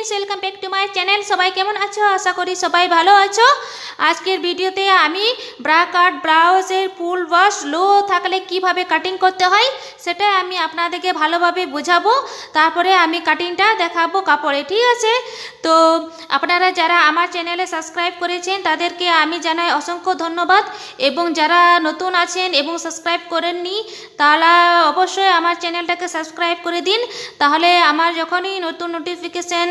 Friends, welcome back to my channel. সবাই কেমন আছো? আশা করি সবাই ভালো আছো। আজকের ভিডিওতে আমি ব্রা কাট ব্লাউজের ফুল ওয়াশ লো থাকলে কিভাবে কাটিং করতে হয় সেটা আমি আপনাদেরকে ভালোভাবে বোঝাবো। তারপরে আমি কাটিংটা দেখাবো কাপড়ে, ঠিক আছে? তো আপনারা যারা আমার চ্যানেলে সাবস্ক্রাইব করেছেন তাদেরকে আমি জানাই অসংখ্য ধন্যবাদ, এবং যারা নতুন আছেন এবং সাবস্ক্রাইব করেননি তারা অবশ্যই আমার চ্যানেলটাকে সাবস্ক্রাইব করে দিন, তাহলে আমার যখনই নতুন নোটিফিকেশান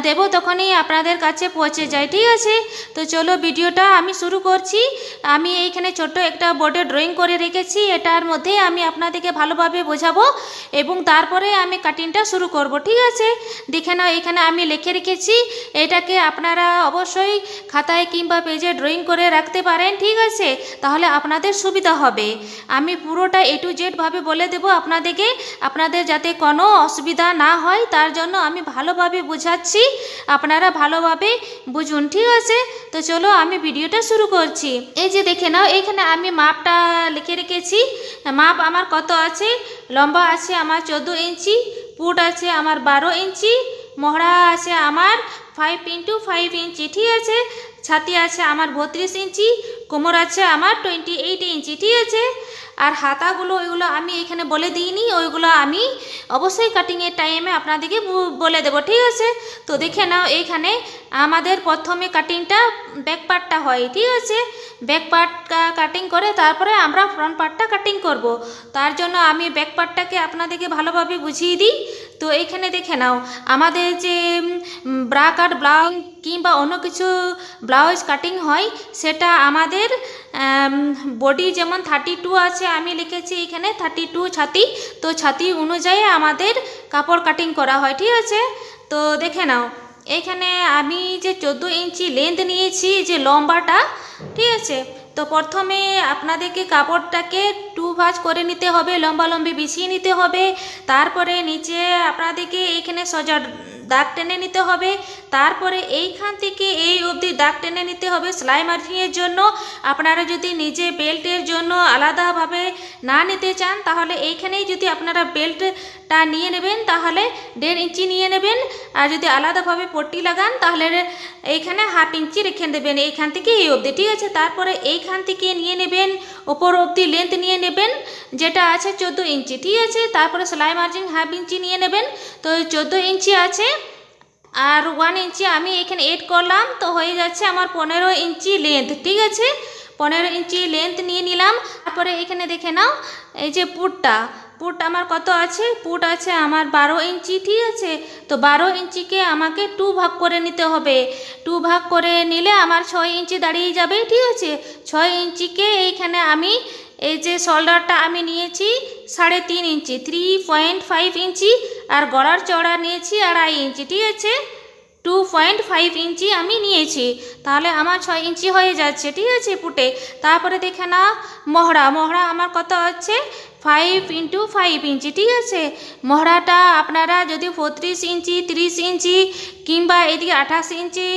দেব তখনই আপনাদের কাছে পৌঁছে যায়, ঠিক আছে? তো চলো ভিডিওটা আমি শুরু করছি। আমি এইখানে ছোট্ট একটা বোর্ডে ড্রয়িং করে রেখেছি, এটার মধ্যে আমি আপনাদেরকে ভালোভাবে বোঝাবো এবং তারপরে আমি কাটিংটা শুরু করব, ঠিক আছে? দেখে নাও, এখানে আমি লিখে রেখেছি, এটাকে আপনারা অবশ্যই খাতায় কিংবা পেজে ড্রয়িং করে রাখতে পারেন, ঠিক আছে? তাহলে আপনাদের সুবিধা হবে। আমি পুরোটা A to Z ভাবে বলে দেব আপনাদেরকে, আপনাদের যাতে কোনো অসুবিধা না হয় তার জন্য আমি ভালোভাবে বোঝাচ্ছি, আপনারা ভালোভাবে বুঝুন, ঠিক আছে? তো চলো আমি ভিডিওটা শুরু করছি। এই যে দেখে নাও, এইখানে আমি মাপটা লিখে রেখেছি। মাপ আমার কত আছে? লম্বা আছে আমার 14 ইঞ্চি, পুট আছে আমার 12 ইঞ্চি, মহড়া আছে আমার 5 into 5 ইঞ্চি, ঠিক আছে? ছাতি আছে আমার 32 ইঞ্চি, কোমর আছে আমার 28 ইঞ্চি, ঠিক আছে? আর হাতাগুলো ওইগুলো আমি এখানে বলে দিইনি, ওইগুলো আমি অবশ্যই কাটিংয়ের টাইমে আপনাদেরকে বলে দেবো, ঠিক আছে? তো দেখে নাও, এইখানে আমাদের প্রথমে কাটিংটা ব্যাক পার্টটা হয়, ঠিক আছে? ব্যাক পার্ট কাটিং করে তারপরে আমরা ফ্রন্ট পার্টটা কাটিং করব। তার জন্য আমি ব্যাক পার্টটাকে আপনাদেরকে ভালোভাবে বুঝিয়ে দিই। তো এইখানে দেখে নাও, আমাদের যে ব্রা কাট ব্লাউজ কিংবা অন্য কিছু ব্লাউজ কাটিং হয় সেটা আমাদের বডি যেমন 32 আছে, আমি লিখেছি এখানে 32 ছাতি, তো ছাতি অনুযায়ী আমাদের কাপড় কাটিং করা হয়, ঠিক আছে? তো দেখে নাও, এইখানে আমি যে 14 ইঞ্চি লেন্থ নিয়েছি, যে লম্বাটা, ঠিক আছে? তো প্রথমে আপনাদেরকে কাপড়টাকে 2 ভাঁজ করে নিতে হবে, লম্বালম্বি বিছিয়ে নিতে হবে। তারপরে নিচে আপনাদেরকে এইখানে সোজা দাগ টেনে নিতে হবে। তারপরে এইখান থেকে এই অবধি দাগ টেনে নিতে হবে সেলাই মার্জিংয়ের জন্য। আপনারা যদি নিজে বেল্টের জন্য আলাদাভাবে না নিতে চান তাহলে এইখানেই যদি আপনারা বেল্টটা নিয়ে নেবেন তাহলে 1.5 ইঞ্চি নিয়ে নেবেন, আর যদি আলাদাভাবে পট্টি লাগান তাহলে এইখানে 1/2 ইঞ্চি রেখে দেবেন এইখান থেকে এই অবধি, ঠিক আছে? তারপরে এইখান থেকে নিয়ে নেবেন ওপর অবধি লেন্থ নিয়ে নেবেন যেটা আছে 14 ইঞ্চি, ঠিক আছে? তারপরে সেলাই মার্জিং 1/2 ইঞ্চি নিয়ে নেবেন। তো 14 ইঞ্চি আছে আর 1 ইঞ্চি আমি এখানে এড করলাম, তো হয়ে যাচ্ছে আমার 15 ইঞ্চি লেন্থ, ঠিক আছে? 15 ইঞ্চি লেন্থ নিয়ে নিলাম। তারপরে এখানে দেখে নাও, এই যে পুট আমার কত আছে? পুট আছে আমার 12 ইঞ্চি, ঠিক আছে? তো 12 ইঞ্চিকে আমাকে 2 ভাগ করে নিতে হবে। 2 ভাগ করে নিলে আমার 6 ইঞ্চি দাঁড়িয়ে যাবে, ঠিক আছে? 6 ইঞ্চিকে এইখানে আমি এই যে শোল্ডারটা আমি নিয়েছি 3.5 ইঞ্চি, 3.5 ইঞ্চি, আর গলার চওড়া নিয়েছি 2.5 ইঞ্চি, ঠিক আছে? 2.5 ইঞ্চি আমি নিয়েছি, তাহলে আমার 6 ইঞ্চি হয়ে যাচ্ছে, ঠিক আছে পুটে? তারপরে দেখে না, মহড়া আমার কত আছে? 5 into 5 ইঞ্চি, ঠিক আছে? মহড়াটা আপনারা যদি 34 ইঞ্চি, 30 ইঞ্চি কিংবা এদিকে 28 ইঞ্চি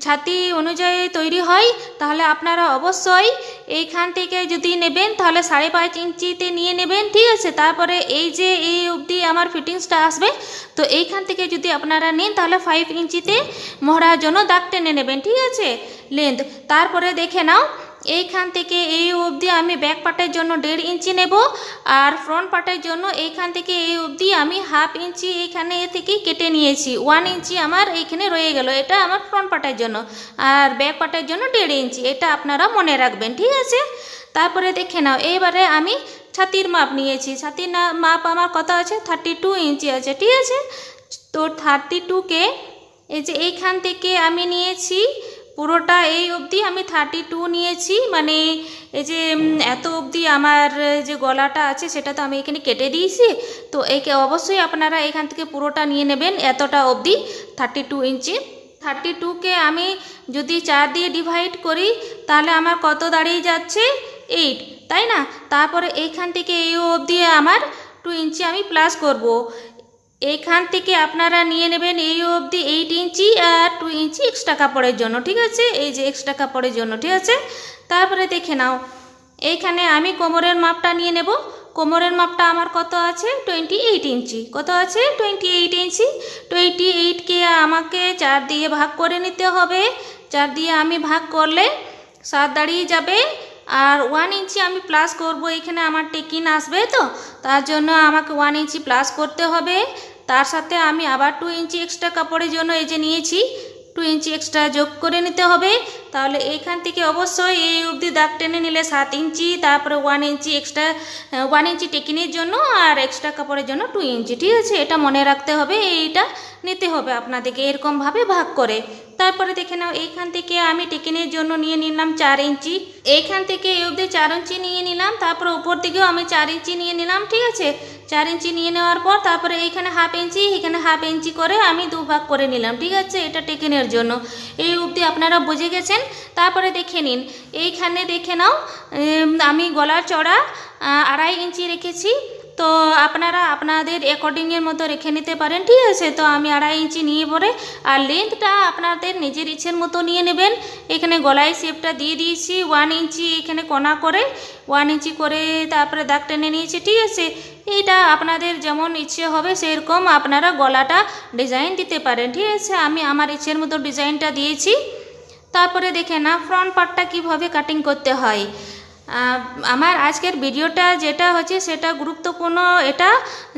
ছাতি অনুযায়ী তৈরি হয় তাহলে আপনারা অবশ্যই এইখান থেকে যদি নেবেন তাহলে 5.5 ইঞ্চিতে নিয়ে নেবেন, ঠিক আছে? তারপরে এই যে এই অবধি আমার ফিটিংসটা আসবে, তো এইখান থেকে যদি আপনারা নেন তাহলে 5 ইঞ্চিতে মহড়ার জন্য দাগ টেনে নেবেন, ঠিক আছে? লেন্থ। তারপরে দেখে নাও, এইখান থেকে এই অবধি আমি ব্যাক পার্টের জন্য 1.5 ইঞ্চি নেব, আর ফ্রন্ট পার্টের জন্য এইখান থেকে এই অবধি আমি 1/2 ইঞ্চি এইখানে থেকে কেটে নিয়েছি। 1 ইঞ্চি আমার এইখানে রয়ে গেল, এটা আমার ফ্রন্ট পার্টের জন্য, আর ব্যাক পার্টের জন্য 1.5 ইঞ্চি, এটা আপনারা মনে রাখবেন, ঠিক আছে? তারপরে দেখে নাও, এইবারে আমি ছাতির মাপ নিয়েছি। ছাতির মাপ আমার কত আছে? 32 ইঞ্চি আছে, ঠিক আছে? তো 32কে এই যে এইখান থেকে আমি নিয়েছি পুরোটা এই অবধি আমি 32 নিয়েছি, মানে এই যে এত অবধি আমার যে গলাটা আছে সেটা তো আমি এখানে কেটে দিয়েছি, তো একে অবশ্যই আপনারা এখান থেকে পুরোটা নিয়ে নেবেন এতটা অবধি 32 ইঞ্চি। 32কে আমি যদি 4 দিয়ে ডিভাইড করি তাহলে আমার কত দাঁড়িয়ে যাচ্ছে? 8, তাই না? তারপরে এইখান থেকে এই অবধি আমার 2 ইঞ্চি আমি প্লাস করব। এইখান থেকে আপনারা নিয়ে নেবেন এই অবধি 8 ইঞ্চি আর 2 ইঞ্চি এক্সট্রা কাপড়ের জন্য, ঠিক আছে? এই যে এক্সট্রা কাপড়ের জন্য, ঠিক আছে? তারপরে দেখে নাও, এইখানে আমি কোমরের মাপটা নিয়ে নেব। কোমরের মাপটা আমার কত আছে 28 ইঞ্চি। কত আছে 28 ইঞ্চি। 28কে আমাকে 4 দিয়ে ভাগ করে নিতে হবে। 4 দিয়ে আমি ভাগ করলে 7 দাঁড়িয়ে যাবে। আর 1 ইঞ্চি আমি প্লাস করব, এখানে আমার টেকিন আসবে, তো তার জন্য আমাকে 1 ইঞ্চি প্লাস করতে হবে। তার সাথে আমি আবার 2 ইঞ্চি এক্সট্রা কাপড়ের জন্য এই যে নিয়েছি 2 ইঞ্চি এক্সট্রা যোগ করে নিতে হবে। তাহলে এইখান থেকে অবশ্যই এই অবধি দাগ টেনে নিলে 7 ইঞ্চি, তারপরে 1 ইঞ্চি এক্সট্রা 1 ইঞ্চি টেকিনের জন্য আর এক্সট্রা কাপড়ের জন্য 2 ইঞ্চি। ঠিক আছে, এটা মনে রাখতে হবে, এইটা নিতে হবে আপনাদেরকে এরকমভাবে ভাগ করে। তারপরে দেখে নাও এইখান থেকে আমি টেকিনের জন্য নিয়ে নিলাম 4 ইঞ্চি। এইখান থেকে এই অবধি 4 ইঞ্চি নিয়ে নিলাম, তারপরে উপর দিকেও আমি 4 ইঞ্চি নিয়ে নিলাম। ঠিক আছে, 4 ইঞ্চি নিয়ে নেওয়ার পর তারপরে এইখানে হাফ ইঞ্চি, এখানে হাফ ইঞ্চি করে আমি 2 ভাগ করে নিলাম। ঠিক আছে, এটা টেকিনের জন্য। এই অবধি আপনারা বুঝে গেছেন। তারপরে দেখে নিন, এইখানে দেখে নাও আমি গলার চড়া 2.5 ইঞ্চি রেখেছি। তো আপনারা আপনাদের অ্যাকর্ডিংয়ের মতো রেখে নিতে পারেন। ঠিক আছে, তো আমি 2.5 ইঞ্চি নিয়ে পরে আর লেন্থটা আপনাদের নিজের ইচ্ছের মতো নিয়ে নেবেন। এখানে গলায় শেপটা দিয়ে দিয়েছি 1 ইঞ্চি, এখানে কোনা করে 1 ইঞ্চি করে তারপরে দাগ টেনে নিয়েছি। ঠিক আছে, এইটা আপনাদের যেমন ইচ্ছে হবে সেরকম আপনারা গলাটা ডিজাইন দিতে পারেন। ঠিক আছে, আমি আমার ইচ্ছের মতো ডিজাইনটা দিয়েছি। তারপরে দেখে না ফ্রন্ট পার্টটা কিভাবে কাটিং করতে হয়। আমার আজকের ভিডিওটা যেটা হচ্ছে সেটা গুরুত্বপূর্ণ, এটা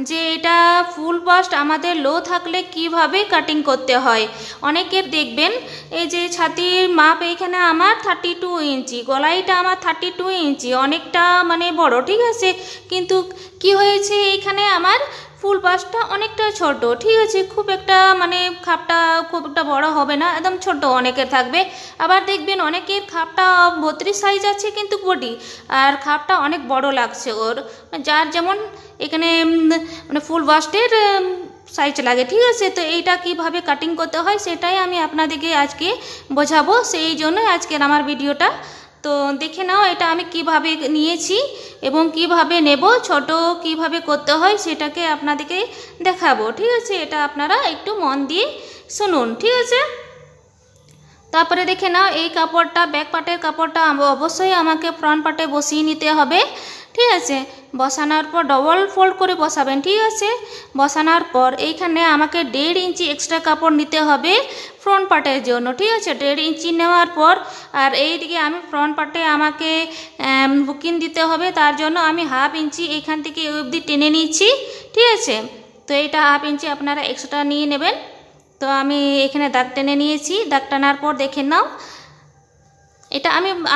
যে এটা ফুল বাস্ট আমাদের লো থাকলে কিভাবে কাটিং করতে হয়। অনেকের দেখবেন এই যে ছাতির মাপ এইখানে আমার 32 ইঞ্চি, গলাইটা আমার 32 ইঞ্চি, অনেকটা মানে বড়। ঠিক আছে, কিন্তু কি হয়েছে এইখানে আমার ফুল বাস্টটা অনেকটা ছোট। ঠিক আছে, খুব একটা মানে খাপটা খুব একটা বড় হবে না, একদম ছোট অনেকের থাকবে। আবার দেখবেন অনেকের খাপটা 32 সাইজ আছে কিন্তু বডি, আর খাপটা অনেক বড় লাগছে ওর, যার যেমন এখানে মানে ফুল বাস্টের সাইজ লাগে। ঠিক আছে, তো এইটা কিভাবে কাটিং করতে হয় সেটাই আমি আপনাদেরকে আজকে বোঝাবো, সেই জন্য আজকের আমার ভিডিওটা। তো দেখে নাও এটা আমি কিভাবে নিয়েছি এবং কিভাবে নেব, ছোট কিভাবে করতে হয় সেটাকে আপনাদেরকে দেখাবো। ঠিক আছে, এটা আপনারা একটু মন দিয়ে শুনুন। ঠিক আছে, তারপরে দেখে নাও এই কাপড়টা ব্যাক পার্টের কাপড়টা অবশ্যই আমাকে ফ্রন্ট পার্টে বসিয়ে নিতে হবে। ঠিক আছে, বসানোর পর ডবল ফোল্ড করে বসাবেন। ঠিক আছে, বসানোর পর এইখানে আমাকে 1.5 ইঞ্চি এক্সট্রা কাপড় নিতে হবে ফ্রন্ট পার্টের জন্য। ঠিক আছে, 1.5 ইঞ্চি নেওয়ার পর আর এইদিকে আমি ফ্রন্ট পার্টে আমাকে বুকিং দিতে হবে, তার জন্য আমি হাফ ইঞ্চি এইখান থেকে অবধি টেনে নিচ্ছি। ঠিক আছে, তো এইটা হাফ ইঞ্চি আপনারা এক্সট্রা নিয়ে নেবেন। তো আমি এখানে দাগ টেনে নিয়েছি। দাগ টানার পর দেখে নাও এটা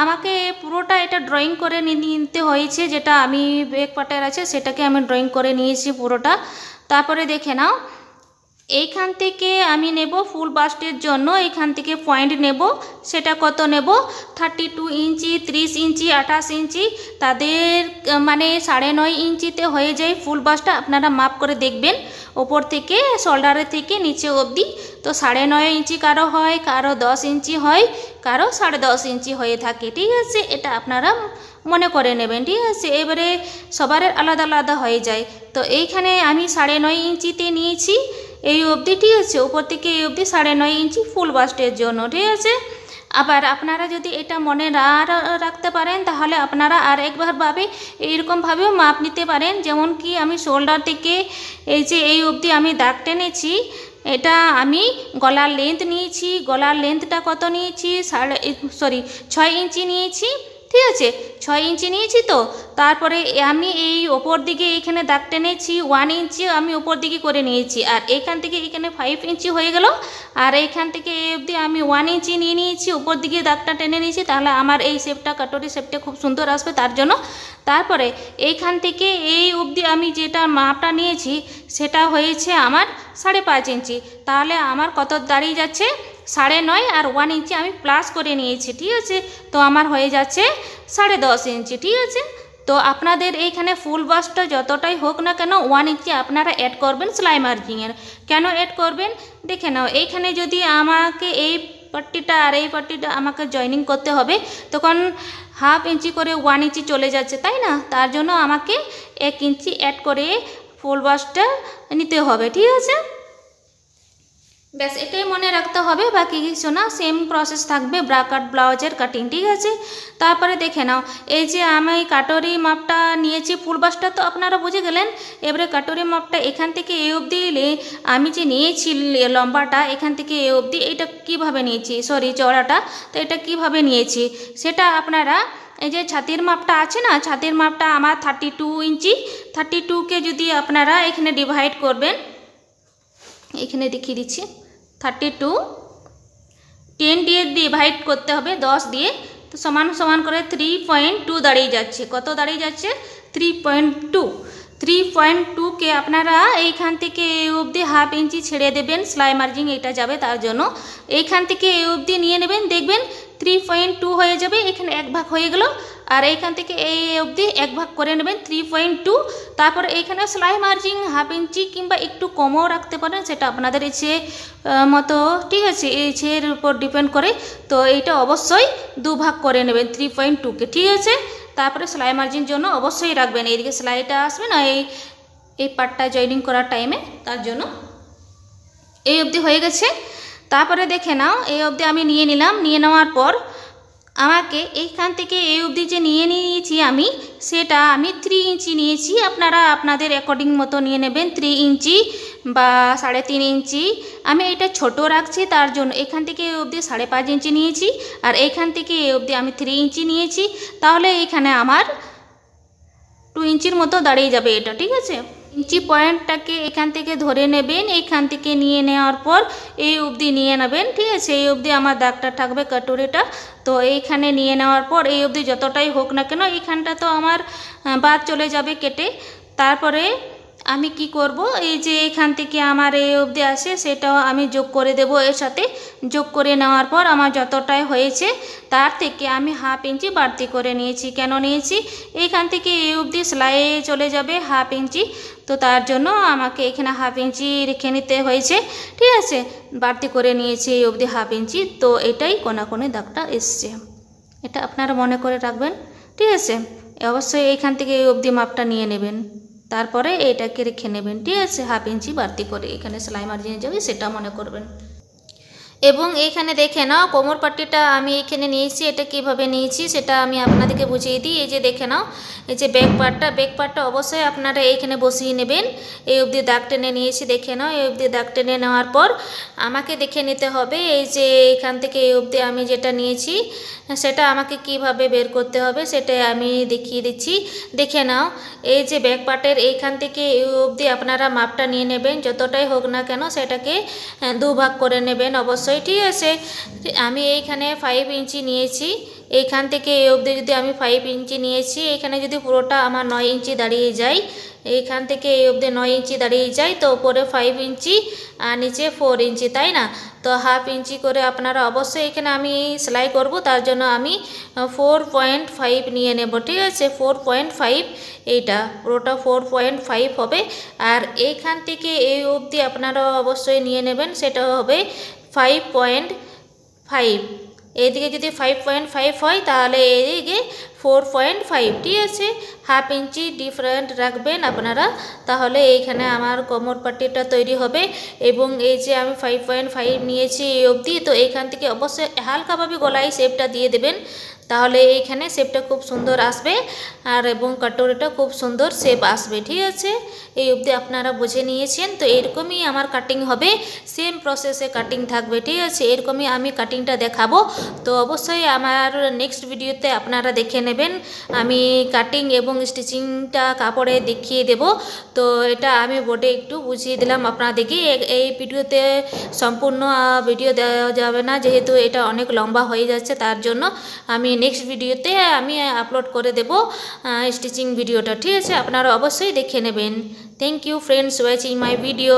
আমাকে পুরোটা এটা ড্রয়িং করে নিতে হয়েছে, যেটা আমি ব্যাক পার্টের আছে সেটাকে আমি ড্রয়িং করে নিয়েছি পুরোটা। তারপরে দেখে নাও এইখান থেকে আমি নেব ফুল বাস্টের জন্য, এইখান থেকে পয়েন্ট নেব। সেটা কত নেব 32 ইঞ্চি, 30 ইঞ্চি, 28 ইঞ্চি, তাদের মানে 9.5 ইঞ্চিতে হয়ে যায় ফুল বাস্টটা। আপনারা মাপ করে দেখবেন ওপর থেকে শোল্ডারের থেকে নিচে অবধি। তো 9.5 ইঞ্চি কারো হয়, কারো 10 ইঞ্চি হয়, কারো 10.5 ইঞ্চি হয়ে থাকে। ঠিক আছে, এটা আপনারা মনে করে নেবেন। ঠিক আছে, এবারে সবার আলাদা আলাদা হয়ে যায়। তো এইখানে আমি 9.5 ইঞ্চিতে নিয়েছি এই অবধি। ঠিক আছে, উপর থেকে এই অবধি 9.5 ইঞ্চি ফুল বাস্টের জন্য। ঠিক আছে, আবার আপনারা যদি এটা মনে না রাখতে পারেন তাহলে আপনারা আর একবারভাবে এইরকমভাবেও মাপ নিতে পারেন। যেমন কি আমি শোল্ডার থেকে এই যে এই অবধি আমি দাগ টেনেছি, এটা আমি গলার লেন্থ নিয়েছি। গলার লেন্থটা কত নিয়েছি 6 ইঞ্চি নিয়েছি। ঠিক আছে, 6 ইঞ্চি নিয়েছি। তো তারপরে আমি এই ওপর দিকে এইখানে দাগ টেনেছি 1 ইঞ্চি আমি ওপর দিকে করে নিয়েছি, আর এইখান থেকে এখানে 5 ইঞ্চি হয়ে গেল, আর এইখান থেকে এই অবধি আমি 1 ইঞ্চি নিয়ে নিয়েছি, ওপর দিকে দাগটা টেনে নিয়েছি। তাহলে আমার এই শেপটা কাটরি শেপটা খুব সুন্দর আসবে তার জন্য। তারপরে এইখান থেকে এই অবধি আমি যেটা মাপটা নিয়েছি সেটা হয়েছে আমার 5.5 ইঞ্চি। তাহলে আমার কত দাঁড়িয়ে যাচ্ছে 9.5, আর 1 ইঞ্চি আমি প্লাস করে নিয়েছি। ঠিক আছে, তো আমার হয়ে যাচ্ছে 10.5 ইঞ্চি। ঠিক আছে, তো আপনাদের এইখানে ফুল বাস্টটা যতটাই হোক না কেন 1 ইঞ্চি আপনারা অ্যাড করবেন সেলাই মার্জিংয়ের। কেন অ্যাড করবেন দেখে নাও, এইখানে যদি আমাকে এই পাট্টিটা আর এই পাট্টিটা আমাকে জয়েনিং করতে হবে, তখন হাফ ইঞ্চি করে 1 ইঞ্চি চলে যাচ্ছে, তাই না? তার জন্য আমাকে 1 ইঞ্চি অ্যাড করে ফুল বাস্টটা নিতে হবে। ঠিক আছে, ব্যাস এটাই মনে রাখতে হবে, বাকি কিছু না, সেম প্রসেস থাকবে ব্রা কাট ব্লাউজের কাটিং, ঠিক আছে। তারপরে দেখে নাও, এই যে আমি কাটরি মাপটা নিয়েছি, ফুল বাসটা তো আপনারা বুঝে গেলেন। এবারে কাটরি মাপটা এখান থেকে এই অবধি আমি যে নিয়েছি লম্বাটা এখান থেকে এই অবধি, এটা কিভাবে নিয়েছি, সরি চওড়াটা, তো এটা কিভাবে নিয়েছি সেটা আপনারা এই যে ছাতির মাপটা আছে না, ছাতির মাপটা আমার 32 ইঞ্চি, 32কে যদি আপনারা এখানে ডিভাইড করবেন, এখানে দেখিয়ে দিচ্ছি 32 10 দিয়ে ডিভাইড করতে হবে 10 দিয়ে, তো সমান সমান করে 3.2 দাঁড়িয়ে যাচ্ছে। কত দাঁড়িয়ে যাচ্ছে? 3.2। 3.2কে আপনারা এইখান থেকে এই অবধি হাফ ইঞ্চি ছেড়ে দেবেন, সেলাই মার্জিন এটা যাবে, তার জন্য এইখান থেকে এই অবধি নিয়ে নেবেন, দেখবেন 3.2 হয়ে যাবে, এখানে এক ভাগ হয়ে গেল। আর এইখান থেকে এই অবধি এক ভাগ করে নেবেন 3.2। তারপর এইখানে সেলাই মার্জিন হাফ ইঞ্চি কিংবা একটু কমও রাখতে পারেন, সেটা আপনাদের ইচ্ছে মতো, ঠিক আছে, ইচ্ছের উপর ডিপেন্ড করে। তো এইটা অবশ্যই দু ভাগ করে নেবেন 3.2কে, ঠিক আছে। তারপরে সেলাই মার্জিন জন্য অবশ্যই রাখবেন, এইদিকে সেলাইটা আসবে না এই পার্টটা জয়েনিং করার টাইমে, তার জন্য। এই অবধি হয়ে গেছে। তারপরে দেখে নাও, এই অবধি আমি নিয়ে নিলাম, নিয়ে নেওয়ার পর আমাকে এইখান থেকে এই অবধি যে নিয়ে নিয়েছি আমি, সেটা আমি 3 ইঞ্চি নিয়েছি, আপনারা আপনাদের অ্যাকর্ডিং মতো নিয়ে নেবেন, 3 ইঞ্চি বা 3.5 ইঞ্চি। আমি এটা ছোট রাখছি, তার জন্য এখান থেকে এই অবধি 5.5 ইঞ্চি নিয়েছি, আর এইখান থেকে এই অবধি আমি 3 ইঞ্চি নিয়েছি। তাহলে এইখানে আমার 2 ইঞ্চির মতো দাঁড়িয়ে যাবে এটা, ঠিক আছে। ইঞ্চি পয়েন্টটাকে এখান থেকে ধরে নেবেন, এইখান থেকে নিয়ে নেওয়ার পর এই অবধি নিয়ে নেবেন, ঠিক আছে। এই অবধি আমার দাগটা থাকবে কাটুরিটা, তো এইখানে নিয়ে নেওয়ার পর এই অবধি যতটাই হোক না কেন, এইখানটা তো আমার বাদ চলে যাবে কেটে। তারপরে আমি কি করব, এই যে এখান থেকে আমার এই অবধি আসে সেটাও আমি যোগ করে দেব এর সাথে। যোগ করে নেওয়ার পর আমার যতটাই হয়েছে তার থেকে আমি হাফ ইঞ্চি বাড়তি করে নিয়েছি। কেন নিয়েছি? এইখান থেকে এই অবধি সেলাই চলে যাবে হাফ ইঞ্চি, তো তার জন্য আমাকে এখানে হাফ ইঞ্চি রেখে নিতে হয়েছে, ঠিক আছে। বাড়তি করে নিয়েছি এই অবধি হাফ ইঞ্চি, তো এটাই কোণে দাগটা এসছে, এটা আপনারা মনে করে রাখবেন, ঠিক আছে। অবশ্যই এইখান থেকে এই অবধি মাপটা নিয়ে নেবেন, তারপরে এটাকে রেখে নেবেন, ঠিক আছে। হাফ ইঞ্চি বাড়তি করে এখানে সেলাই মার্জিনে যাবে, সেটা মনে করবেন। এবং এইখানে দেখে নাও, কোমর পাট্টিটা আমি এখানে নিয়েছি, এটা কিভাবে নিয়েছি সেটা আমি আপনাদেরকে বুঝিয়ে দিই। এই যে দেখে নাও, এই যে ব্যাক পার্টটা অবশ্যই আপনারা এইখানে বসিয়ে নেবেন। এই অবধি দাগ টেনে নিয়েছি, দেখে নাও। এই অবধি দাগ টেনে নেওয়ার পর আমাকে দেখে নিতে হবে এই যে এখান থেকে এই অবধি আমি যেটা নিয়েছি সেটা আমাকে কিভাবে বের করতে হবে সেটাই আমি দেখিয়ে দিচ্ছি। দেখে নাও, এই যে ব্যাক পার্টের এইখান থেকে এই অবধি আপনারা মাপটা নিয়ে নেবেন, যতটাই হোক না কেন সেটাকে দুভাগ করে নেবেন অবশ্যই, ঠিক আছে। আমি এইখানে 5 ইঞ্চি নিয়েছি, এইখান থেকে এই অবধি যদি আমি 5 ইঞ্চি নিয়েছি, এখানে যদি পুরোটা আমার 9 ইঞ্চি দাঁড়িয়ে যায়, এইখান থেকে এই অবধি 9 ইঞ্চি দাঁড়িয়ে যায়, তো উপরে 5 ইঞ্চি আর নিচে 4 ইঞ্চি, তাই না? তো হাফ ইঞ্চি করে আপনারা অবশ্যই, এখানে আমি সেলাই করব, তার জন্য আমি 4.5 নিয়ে নেব, ঠিক আছে। 4.5, এইটা পুরোটা 4.5 হবে। আর এইখান থেকে এই অবধি আপনারা অবশ্যই নিয়ে নেবেন, সেটা হবে 5.5। এইদিকে যদি 5.5 হয় তাহলে এইদিকে 4.5, ঠিক আছে। হাফ ইঞ্চি ডিফারেন্ট রাখবেন আপনারা, তাহলে এইখানে আমার কোমর পাট্টিটা তৈরি হবে। এবং এই যে আমি 5.5 নিয়েছি এই অবধি, তো এইখান থেকে অবশ্যই হালকাভাবে গলায় শেপটা দিয়ে দেবেন, তাহলে এইখানে শেপটা খুব সুন্দর আসবে, আর এবং কাটরিটা খুব সুন্দর শেপ আসবে, ঠিক আছে। এই অবধি আপনারা বুঝে নিয়েছেন, তো এরকমই আমার কাটিং হবে, সেম প্রসেসে কাটিং থাকবে, ঠিক আছে। এরকমই আমি কাটিংটা দেখাবো, তো অবশ্যই আমার নেক্সট ভিডিওতে আপনারা দেখে নেবেন। আমি কাটিং এবং স্টিচিংটা কাপড়ে দেখিয়ে দেব, তো এটা আমি বোর্ডে একটু বুঝিয়ে দিলাম আপনাদেরকে। এই ভিডিওতে সম্পূর্ণ ভিডিও দেওয়া যাবে না, যেহেতু এটা অনেক লম্বা হয়ে যাচ্ছে, তার জন্য আমি নেক্সট ভিডিওতে আমি আপলোড করে দেব স্টিচিং ভিডিওটা, ঠিক আছে। আপনারা অবশ্যই দেখে নেবেন। Thank you friends watching my video.